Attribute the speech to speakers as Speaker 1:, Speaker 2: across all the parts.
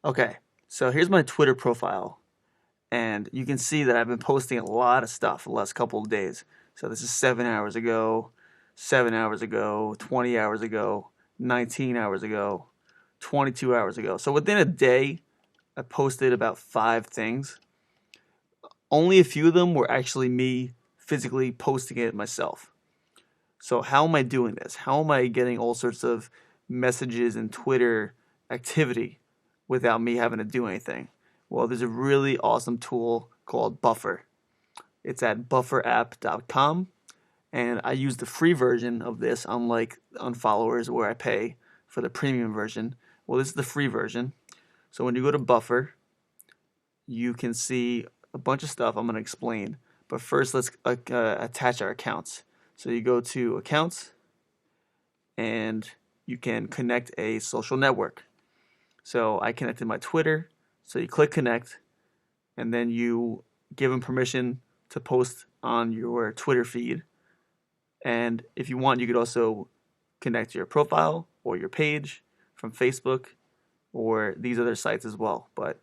Speaker 1: Okay, so here's my Twitter profile, and you can see that I've been posting a lot of stuff the last couple of days. So this is 7 hours ago, 7 hours ago, 20 hours ago, 19 hours ago, 22 hours ago. So within a day, I posted about 5 things. Only a few of them were actually me physically posting it myself. So how am I doing this? How am I getting all sorts of messages and Twitter activity without me having to do anything? Well, there's a really awesome tool called Buffer. It's at bufferapp.com, and I use the free version of this, unlike Unfollowers where I pay for the premium version. Well, this is the free version. So when you go to Buffer, you can see a bunch of stuff I'm going to explain. But first, let's attach our accounts. So you go to Accounts, and you can connect a social network. So I connected my Twitter. So you click Connect, and then you give them permission to post on your Twitter feed. And if you want, you could also connect your profile or your page from Facebook or these other sites as well. But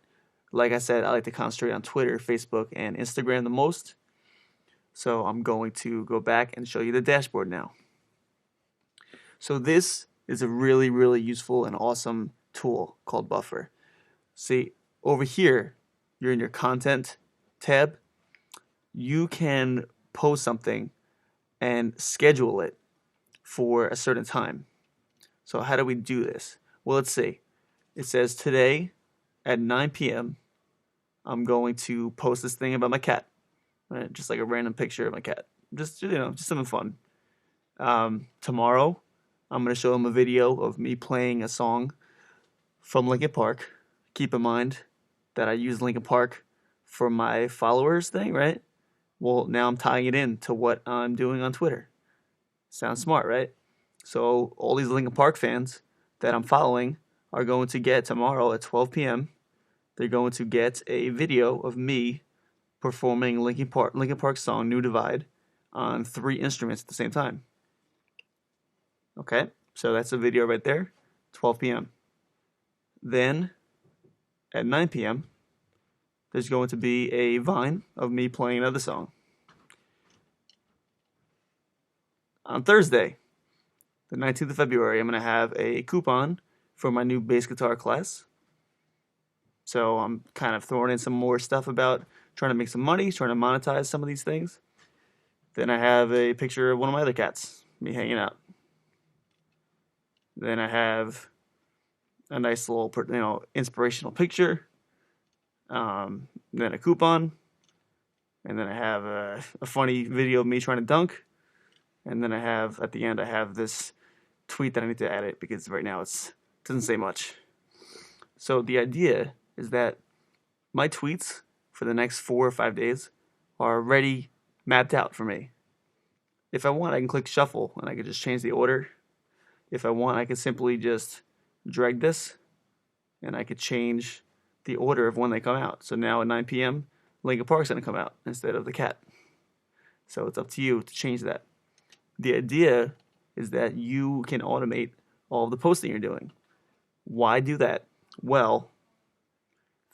Speaker 1: like I said, I like to concentrate on Twitter, Facebook, and Instagram the most. So I'm going to go back and show you the dashboard now. So this is a really, really useful and awesome tool called Buffer. See, over here, you're in your content tab. You can post something and schedule it for a certain time. So how do we do this? Well, let's see. It says today at 9 p.m. I'm going to post this thing about my cat, right? Just like a random picture of my cat. Just just something fun. Tomorrow, I'm going to show them a video of me playing a song from Linkin Park. Keep in mind that I use Linkin Park for my followers thing, right? Well, now I'm tying it in to what I'm doing on Twitter. Sounds smart, right? So all these Linkin Park fans that I'm following are going to get tomorrow at 12 p.m. They're going to get a video of me performing Linkin Park's song "New Divide" on 3 instruments at the same time. Okay, so that's a video right there, 12 p.m. Then at 9 p.m., there's going to be a Vine of me playing another song. On Thursday, the 19th of February, I'm going to have a coupon for my new bass guitar class. So I'm kind of throwing in some more stuff about trying to make some money, trying to monetize some of these things. Then I have a picture of one of my other cats, me hanging out. Then I have a nice little, inspirational picture. Then a coupon. And then I have a funny video of me trying to dunk. And then at the end, I have this tweet that I need to edit because right now it doesn't say much. So the idea is that my tweets for the next 4 or 5 days are already mapped out for me. If I want, I can click shuffle and I can just change the order. If I want, I can simply just drag this and I could change the order of when they come out. So now at 9 p.m., Linkin Park's going to come out instead of the cat. So it's up to you to change that. The idea is that you can automate all of the posting you're doing. Why do that? Well,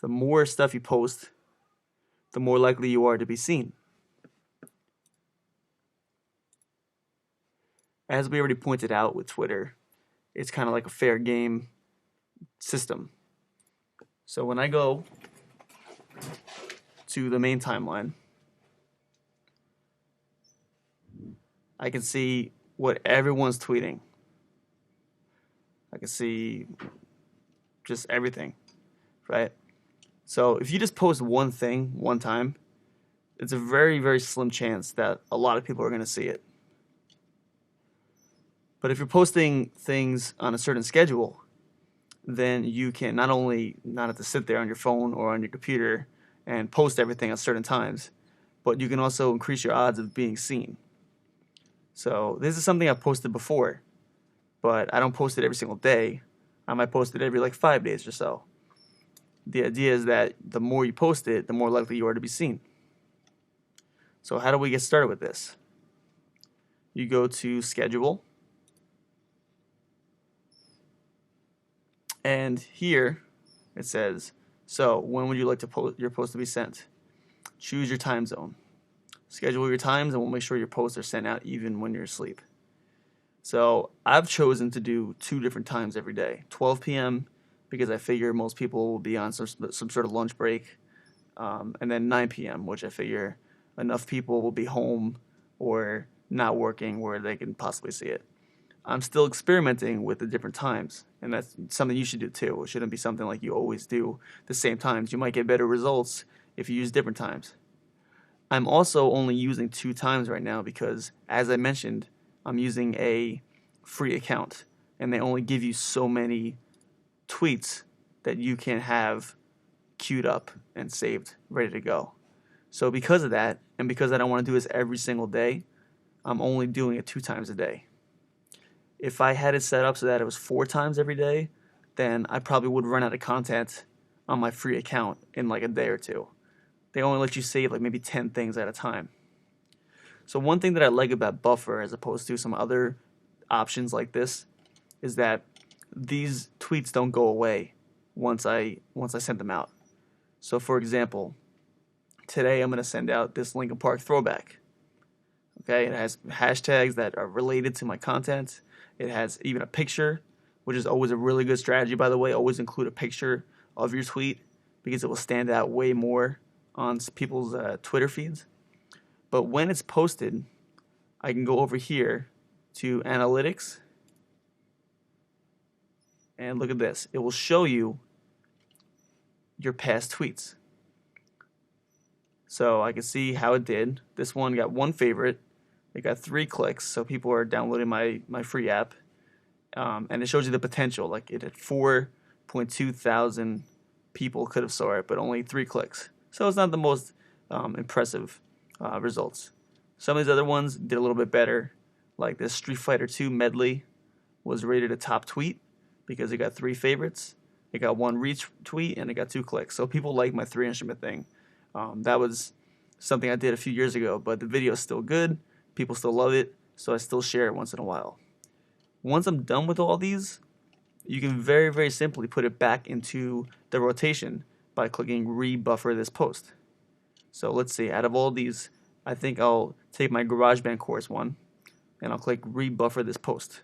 Speaker 1: the more stuff you post, the more likely you are to be seen. As we already pointed out with Twitter, it's kind of like a fair game system. So when I go to the main timeline, I can see what everyone's tweeting. I can see just everything, right? So if you just post one thing one time, it's a very, very slim chance that a lot of people are going to see it. But if you're posting things on a certain schedule, then you can not only not have to sit there on your phone or on your computer and post everything at certain times, but you can also increase your odds of being seen. So this is something I've posted before, but I don't post it every single day. I might post it every like 5 days or so. The idea is that the more you post it, the more likely you are to be seen. So how do we get started with this? You go to schedule, and here It says, so when would you like your post to be sent? Choose your time zone. Schedule your times and we'll make sure your posts are sent out even when you're asleep. So I've chosen to do 2 different times every day. 12 p.m. because I figure most people will be on some sort of lunch break. And then 9 p.m., which I figure enough people will be home or not working where they can possibly see it. I'm still experimenting with the different times, and that's something you should do too. It shouldn't be something like you always do the same times. You might get better results if you use different times. I'm also only using 2 times right now because, as I mentioned, I'm using a free account, and they only give you so many tweets that you can have queued up and saved, ready to go. So because of that, and because I don't want to do this every single day, I'm only doing it 2 times a day. If I had it set up so that it was 4 times every day, then I probably would run out of content on my free account in like a day or 2. They only let you save like maybe 10 things at a time. So one thing that I like about Buffer as opposed to some other options like this is that these tweets don't go away once I send them out. So for example, today I'm going to send out this Linkin Park throwback. Okay, it has hashtags that are related to my content. It has even a picture, which is always a really good strategy, by the way. Always include a picture of your tweet because it will stand out way more on people's Twitter feeds. But when it's posted, I can go over here to analytics and look at this. It will show you your past tweets. So I can see how it did. This one got 1 favorite. It got 3 clicks, so people are downloading my free app. And it shows you the potential. Like it had 4.2 thousand people could have saw it, but only 3 clicks. So it's not the most impressive results. Some of these other ones did a little bit better. Like this Street Fighter 2 medley was rated a top tweet because it got 3 favorites. It got 1 retweet and it got 2 clicks. So people like my 3 instrument thing. That was something I did a few years ago, but the video is still good. People still love it, so I still share it once in a while. Once I'm done with all these, you can very, very simply put it back into the rotation by clicking rebuffer this post. So let's see, out of all these, I think I'll take my GarageBand course one, and I'll click rebuffer this post.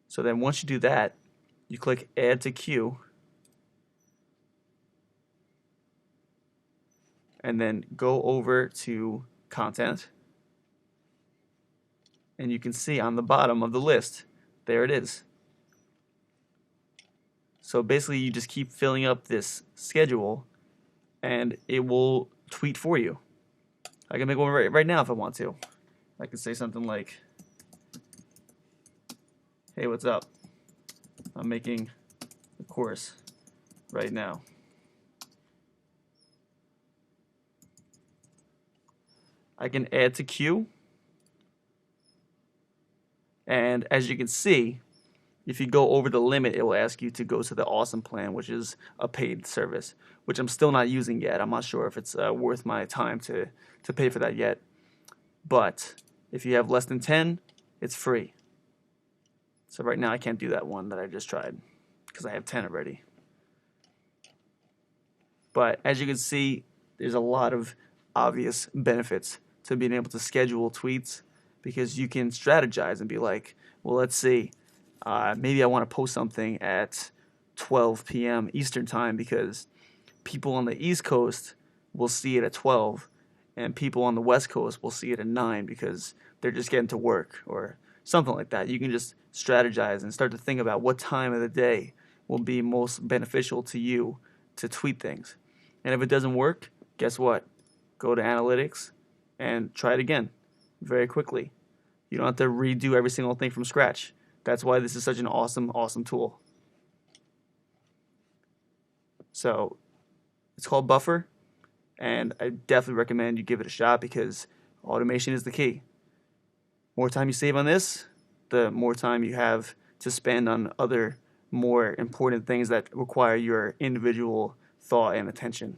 Speaker 1: So then once you do that, you click add to queue, and then go over to content, and you can see on the bottom of the list, there it is. So basically you just keep filling up this schedule and it will tweet for you. I can make one right now if I want to. I can say something like, hey, what's up? I'm making a course right now. I can add to queue, and as you can see, if you go over the limit, it will ask you to go to the Awesome plan, which is a paid service, which I'm still not using yet. I'm not sure if it's worth my time to pay for that yet. But if you have less than 10, it's free. So right now I can't do that one that I just tried because I have 10 already. But as you can see, there's a lot of obvious benefits to being able to schedule tweets because you can strategize and be like, well, let's see, maybe I want to post something at 12 p.m. Eastern time because people on the East Coast will see it at 12 and people on the West Coast will see it at 9 because they're just getting to work or something like that. You can just strategize and start to think about what time of the day will be most beneficial to you to tweet things. And if it doesn't work, guess what? Go to analytics and try it again very quickly. You don't have to redo every single thing from scratch. That's why this is such an awesome, awesome tool. So it's called Buffer, and I definitely recommend you give it a shot because automation is the key. More time you save on this, the more time you have to spend on other more important things that require your individual thought and attention.